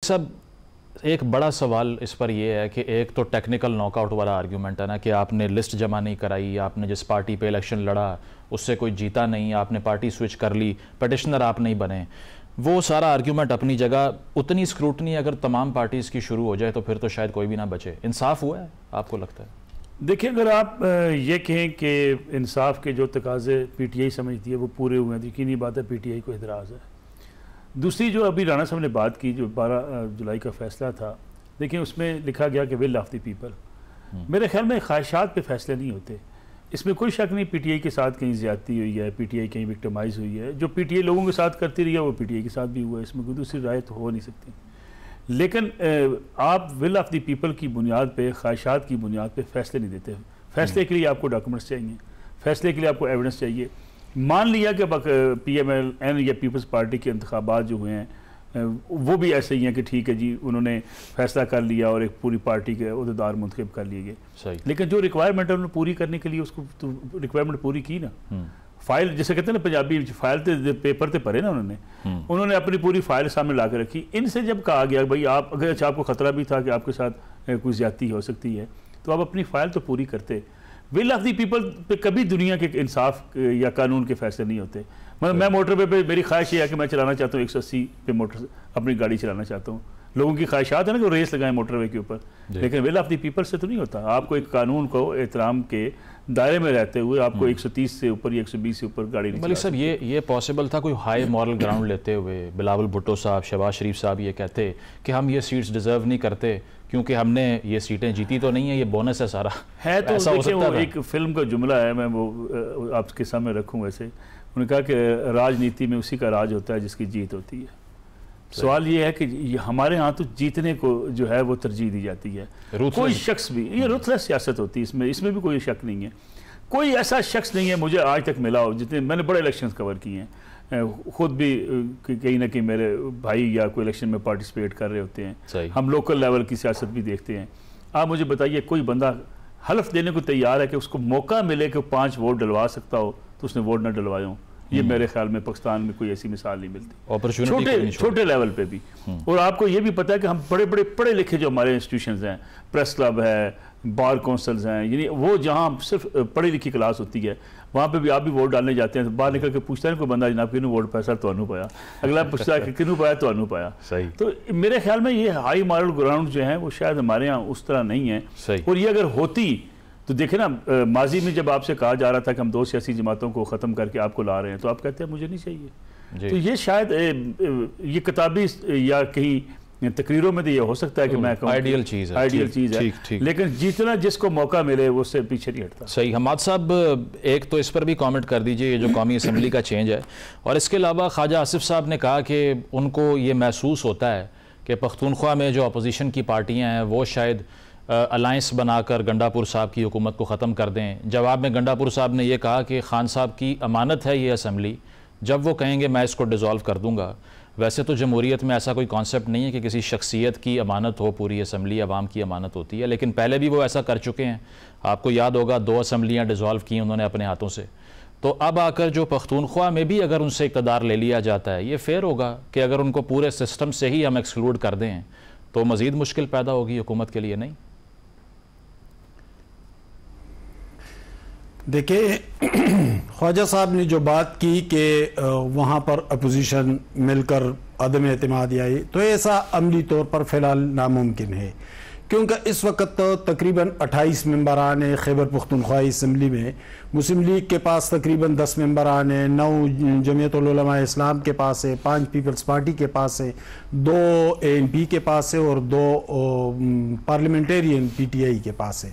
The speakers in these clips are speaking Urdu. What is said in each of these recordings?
صاحب ایک بڑا سوال اس پر یہ ہے کہ ایک تو ٹیکنیکل ناک آؤٹ والا آرگیومنٹ ہے نا کہ آپ نے لسٹ جمع نہیں کرائی, آپ نے جس پارٹی پہ الیکشن لڑا اس سے کوئی جیتا نہیں, آپ نے پارٹی سوئچ کر لی, پیٹیشنر آپ نہیں بنے. وہ سارا آرگیومنٹ اپنی جگہ, اتنی اسکروٹنی اگر تمام پارٹیز کی شروع ہو جائے تو پھر تو شاید کوئی بھی نہ بچے. انصاف ہوا ہے آپ کو لگتا ہے؟ دیکھیں, اگر آپ یہ کہیں کہ انصاف کے جو تقاضے پی ٹی آئی سمجھتی ہے وہ پورے ہوئے ہیں, یقینی بات ہے پی ٹی آئی کو اعتراض ہے. دوسری جو ابھی رانا صاحب نے بات کی, جو 12 جولائی کا فیصلہ تھا, دیکھیں اس میں لکھا گیا کہ ول آف دی پیپل. میرے خیال میں خواہشات پہ فیصلے نہیں ہوتے. اس میں کوئی شک نہیں پی ٹی آئی کے ساتھ کہیں زیادتی ہوئی ہے, پی ٹی آئی کہیں وکٹمائز ہوئی ہے. جو پی ٹی آئی لوگوں کے ساتھ کرتی رہی ہے وہ پی ٹی آئی کے ساتھ بھی ہوا ہے, اس میں کوئی دوسری رائے تو ہو نہیں سکتی. لیکن آپ ول آف دی پیپل کی بنیاد پہ, خواہشات کی بنیاد پہ فیصلے نہیں دیتے. فیصلے کے لیے آپ کو ڈاکومنٹس چاہیے, فیصلے کے لیے آپ کو ایویڈنس چاہیے. مان لیا کہ پی ایم ایل این یا پیپلز پارٹی کے انتخابات جو ہوئے ہیں وہ بھی ایسے ہی ہیں کہ ٹھیک ہے جی انہوں نے فیصلہ کر لیا اور ایک پوری پارٹی کے عہدیدار منتخب کر لیے گئے. لیکن جو ریکوائرمنٹ ہے انہوں نے پوری کرنے کے لیے اس کو ریکوائرمنٹ پوری کی نا. فائل جیسے کہتے ہیں نا پنجابی, فائل تے پیپر تے پڑے نا, انہوں نے اپنی پوری فائل سامنے لا کے رکھی. ان سے جب کہا گیا بھائی آپ اگر آپ کو خطرہ بھی تھا کہ آپ کے ساتھ کوئی زیادتی ہو سکتی ہے تو آپ اپنی فائل تو پوری کرتے. ول آف دی پیپل پہ کبھی دنیا کے انصاف یا قانون کے فیصلے نہیں ہوتے. میں موٹر وے پہ میری خواہش یہ ہے کہ میں چلانا چاہتا ہوں 180 پہ موٹر اپنی گاڑی چلانا چاہتا ہوں. لوگوں کی خواہشات ہے نا کہ ریس لگائیں موٹر وے کے اوپر, لیکن ول آف دی پیپل سے تو نہیں ہوتا. آپ کو ایک قانون کو احترام کے دائرے میں رہتے ہوئے آپ کو 130 سے اوپر یا 120 سے اوپر گاڑی نہیں. ملک صاحب یہ پاسبل تھا کوئی ہائی مورل گراؤنڈ لیتے ہوئے بلاول بھٹو صاحب, شہباز شریف صاحب یہ کہتے کہ ہم یہ سیٹس ڈیزرو نہیں کرتے کیونکہ ہم نے یہ سیٹیں جیتی تو نہیں ہیں, یہ بونس ہے سارا ہے. تو دیکھیں وہ ایک فلم کا جملہ ہے, میں وہ آپ کے سامنے رکھوں. ویسے انہوں نے کہا کہ راجنیتی میں اسی کا راج ہوتا ہے جس کی جیت ہوتی ہے. سوال یہ ہے کہ ہمارے ہاں تو جیتنے کو جو ہے وہ ترجیح دی جاتی ہے. کوئی شخص بھی, یہ رuthless سیاست ہوتی ہے, اس میں بھی کوئی شک نہیں ہے. کوئی ایسا شخص نہیں ہے مجھے آج تک ملا ہو, جتنے میں نے بڑے الیکشنز کور کیے ہیں, خود بھی کہیں نہ کہیں میرے بھائی یا کوئی الیکشن میں پارٹیسپیٹ کر رہے ہوتے ہیں, ہم لوکل لیول کی سیاست بھی دیکھتے ہیں. آپ مجھے بتائیے کوئی بندہ حلف دینے کو تیار ہے کہ اس کو موقع ملے کہ 5 ووٹ ڈلوا سکتا ہو تو اس نے ووٹ نہ ڈلوائے ہوں؟ یہ میرے خیال میں پاکستان میں کوئی ایسی مثال نہیں ملتی چھوٹے لیول پہ بھی. اور آپ کو یہ بھی پتہ ہے کہ ہم بڑے بڑے پڑھے لکھے جو ہمارے انسٹیٹیوشنز ہیں, پریس کلب ہے, بار کونسلز ہیں, یعنی وہ جہاں صرف پڑھی لکھی کلاس ہوتی ہے وہاں پہ بھی آپ بھی ووٹ ڈالنے جاتے ہیں, باہر نکل کے پوچھتا ہے کوئی بندہ جناب کنوں ووٹ پایا؟ سر تانوں پایا. اگلا پوچھتا ہے کہ کنوں پایا؟ تانوں پایا. تو میرے خیال میں یہ ہائی مارل گراؤنڈ جو ہیں وہ شاید ہمارے یہاں اس طرح نہیں ہیں. اور یہ اگر ہوتی تو دیکھیں نا, ماضی میں جب آپ سے کہا جا رہا تھا کہ ہم 2 سیاسی جماعتوں کو ختم کر کے آپ کو لا رہے ہیں تو آپ کہتے ہیں مجھے نہیں چاہیے. تو یہ شاید یہ کتابی یا کہیں تقریروں میں تو یہ ہو سکتا ہے کہ میں کہوں آئیڈیل چیز ہے, لیکن جتنا جس کو موقع ملے وہ اس سے پیچھے نہیں ہٹتا. صحیح. حماد صاحب ایک تو اس پر بھی کامنٹ کر دیجئے, یہ جو قومی اسمبلی کا چینج ہے, اور اس کے علاوہ خواجہ آصف صاحب نے کہا کہ ان کو یہ محسوس ہوتا ہے کہ پختونخوا میں جو اپوزیشن کی پارٹیاں ہیں وہ شاید الائنس بنا کر گنڈاپور صاحب کی حکومت کو ختم کر دیں. جواب میں گنڈاپور صاحب نے یہ کہا کہ خان صاحب کی امانت ہے یہ اسمبلی, جب وہ کہیں گے میں اس کو ڈیزالو کر دوں گا. ویسے تو جمہوریت میں ایسا کوئی کانسیپٹ نہیں ہے کہ کسی شخصیت کی امانت ہو, پوری اسمبلی عوام کی امانت ہوتی ہے, لیکن پہلے بھی وہ ایسا کر چکے ہیں. آپ کو یاد ہوگا 2 اسمبلیاں ڈیزالو کی انہوں نے اپنے ہاتھوں سے. تو اب آ کر جو پختونخوا میں بھی اگر ان سے اقتدار لے لیا جاتا ہے, یہ فیئر ہوگا کہ اگر ان کو پورے سسٹم سے ہی ہم ایکسکلوڈ کر دیں تو مزید مشکل پیدا ہوگی حکومت کے لیے, نہیں؟ دیکھیں, خواجہ صاحب نے جو بات کی کہ وہاں پر اپوزیشن مل کر عدم اعتمادی آئی, تو ایسا عملی طور پر فی الحال ناممکن ہے, کیونکہ اس وقت تقریباً 28 ممبران ہیں خیبر پختونخوا اسمبلی میں. مسلم لیگ کے پاس تقریباً 10 ممبران ہیں, 9 جمعیت العلماء اسلام کے پاس ہے, 5 پیپلز پارٹی کے پاس ہے, 2 ANP کے پاس ہے اور 2 پارلیمنٹیرین PTI کے پاس ہے.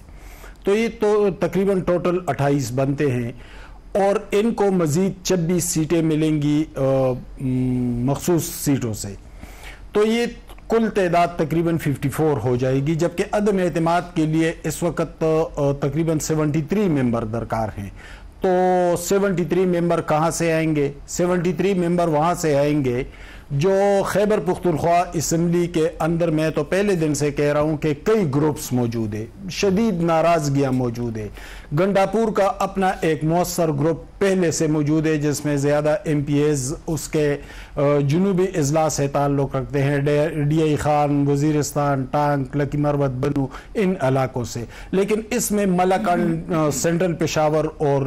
تو یہ تو تقریباً ٹوٹل 28 بنتے ہیں, اور ان کو مزید 26 سیٹیں ملیں گی مخصوص سیٹوں سے. تو یہ کل تعداد تقریباً 54 ہو جائے گی, جبکہ عدم اعتماد کے لیے اس وقت تقریباً 73 ممبر درکار ہیں. تو 73 ممبر کہاں سے آئیں گے؟ 73 ممبر وہاں سے آئیں گے جو خیبر پختونخوا اسمبلی کے اندر, میں تو پہلے دن سے کہہ رہا ہوں کہ کئی گروپس موجود ہیں, شدید ناراضگیاں موجود ہیں. گنڈاپور کا اپنا ایک مؤثر گروپ پہلے سے موجود ہے، جس میں زیادہ ایم پی ایز اس کے جنوبی اضلاع سے تعلق رکھتے ہیں، ڈی آئی خان، وزیرستان، ٹانک، لکی مروت، بنو، ان علاقوں سے. لیکن اس میں ملکن، سینٹرل پشاور اور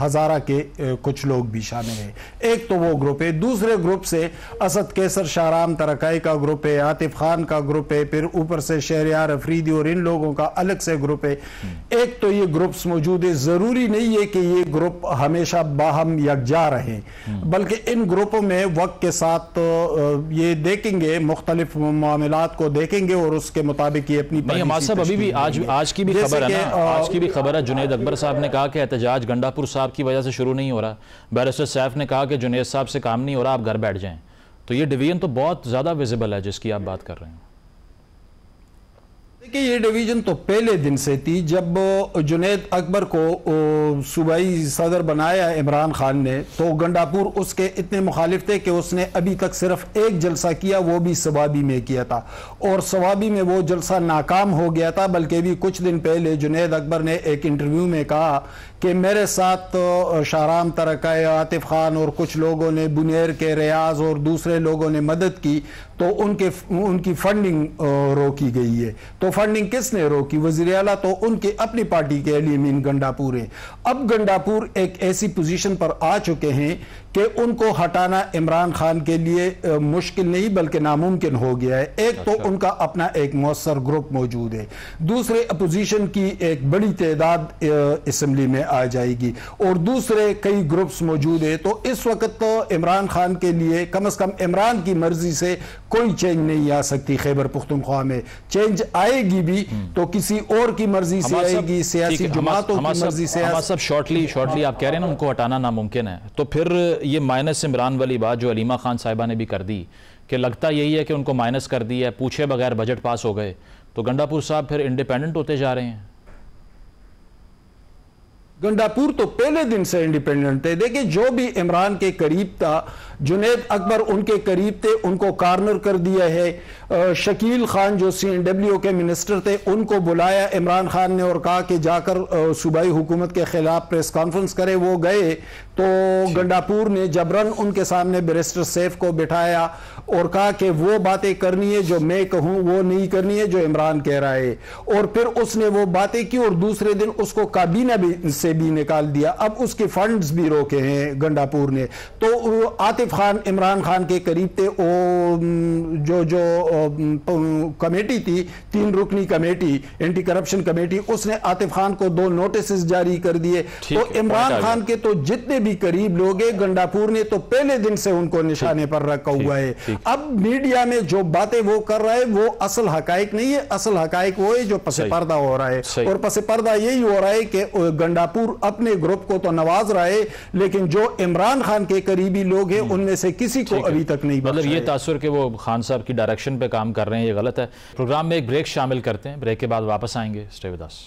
ہزارہ کے کچھ لوگ بھی شامل ہیں. ایک تو وہ گروپ ہے. دوسرے گروپ سے اسد کیسر شاہرام ترکائی کا گروپ ہے، عاطف خان کا گروپ ہے، پھر اوپر سے شہریار افریدی اور ان لوگوں کا الگ سے گروپ ہے. ایک تو یہ گروپس موجود ہے. ضروری نہیں ہے کہ یہ گروپ ہمیشہ باہم یکجا رہیں، بلکہ ان گروپوں میں وقت کے ساتھ یہ دیکھیں گے، مختلف معاملات کو دیکھیں گے اور اس کے مطابق یہ اپنی نہیں. ہمارے صاحب ابھی بھی آج کی بھی خبر ہے نا، آج کی بھی خبر ہے، جنید اکبر صاحب نے کہا کہ احتجاج گنڈا پور صاحب کی وجہ سے شروع نہیں ہو رہا. بیرسٹر سیف نے کہا کہ جنید صاحب سے کام نہیں ہو رہا، آپ گھر بیٹھ جائیں. تو یہ ڈویژن تو بہت زیادہ ویزیبل ہے جس کی آپ بات کر رہے ہیں. کہ یہ ڈویژن تو پہلے دن سے تھی. جب جنید اکبر کو صوبائی صدر بنایا عمران خان نے تو گنڈا پور اس کے اتنے مخالف تھے کہ اس نے ابھی تک صرف ایک جلسہ کیا، وہ بھی سوابی میں کیا تھا، اور سوابی میں وہ جلسہ ناکام ہو گیا تھا. بلکہ بھی کچھ دن پہلے جنید اکبر نے ایک انٹرویو میں کہا کہ میرے ساتھ شاہرام ترکائی، عاطف خان اور کچھ لوگوں نے، بنیر کے ریاض اور دوسرے لوگوں نے مدد کی تو ان کی فنڈنگ روکی گئی ہے. تو فنڈنگ کس نے روکی؟ وزیر اعلیٰ تو ان کے اپنی پارٹی کے علی امین گنڈا پور ہیں. اب گنڈا پور ایک ایسی پوزیشن پر آ چکے ہیں کہ ان کو ہٹانا عمران خان کے لیے مشکل نہیں بلکہ ناممکن ہو گیا ہے. ایک تو ان کا اپنا ایک مؤثر گروپ موجود ہے، دوسرے اپوزیشن کی ایک بڑی تعداد اسمبلی میں آ جائے گی، اور دوسرے کئی گروپس موجود ہیں. تو اس وقت عمران خان کے لیے کم از کم عمران کی مرضی سے کوئی چینج نہیں آ سکتی. خیبر پختونخوا میں چینج آئے گی بھی تو کسی اور کی مرضی سے آئے گی، سیاسی جماعتوں کی مرضی سے. ہمارا سب شارٹلی آپ کہہ رہے ہیں نا ان کو ہٹانا ناممکن ہے، تو پھر یہ مائنس عمران والی بات جو علیمہ خان صاحبہ نے بھی کر دی کہ لگتا یہی ہے کہ ان کو مائنس کر دی ہے، پوچھے بغیر بجٹ پاس ہو گئے، تو گنڈا پور صاحب پھر انڈیپینڈنٹ ہوتے جا رہے ہیں. گنڈا پور تو پہلے دن سے انڈیپینڈنٹ تھے. دیکھیں جو بھی عمران کے قریب تھا، جنید اکبر ان کے قریب تھے، ان کو کارنر کر دیا ہے. شکیل خان جو سی این ڈبلیو کے منسٹر تھے ان کو بلایا عمران خان نے اور کہا کہ جا کر صوبائی حکومت کے خلاف پریس کانفرنس کرے. وہ گئے تو گنڈا پور نے جبرن ان کے سامنے بیرسٹر سیف کو بٹھایا اور کہا کہ وہ باتیں کرنی ہے جو میں کہوں، وہ نہیں کرنی ہے جو عمران کہہ رہا ہے. اور پھر اس نے وہ باتیں کی اور دوسرے دن اس کو کابینہ سے بھی نکال دیا. اب اس کے فنڈز بھی روکے ہیں گنڈا پور نے. تو عاطف خان عمران خان کے قریب تھے. جو کمیٹی تھی، 3 رکنی کمیٹی، اینٹی کرپشن کمیٹی، اس نے عاطف خان کو 2 نوٹسز جاری کر دیے. تو عمران خان کے تو جتنے بھی قریب لوگ ہیں، گنڈا پور نے تو پہلے دن سے ان کو نشانے پر رکھا ہوا ہے. اب میڈیا میں جو باتیں وہ کر رہا ہے وہ اصل حقائق نہیں ہے. اصل حقائق وہ ہے جو پس پردہ ہو رہا ہے، اور پس پردہ یہی ہو رہا ہے کہ گنڈا پور اپنے گروپ کو تو نواز رہا ہے لیکن جو عمران خان کے قریبی لوگ ہیں ان میں سے کسی کو ابھی تک نہیں بخشا. مطلب یہ تاثر کہ وہ خان صاحب کی ڈائریکشن پہ کام کر رہے ہیں، یہ غلط ہے. پروگرام میں ایک بریک شامل کرتے ہیں، بریک کے بعد واپس آئیں گے. Stay with us.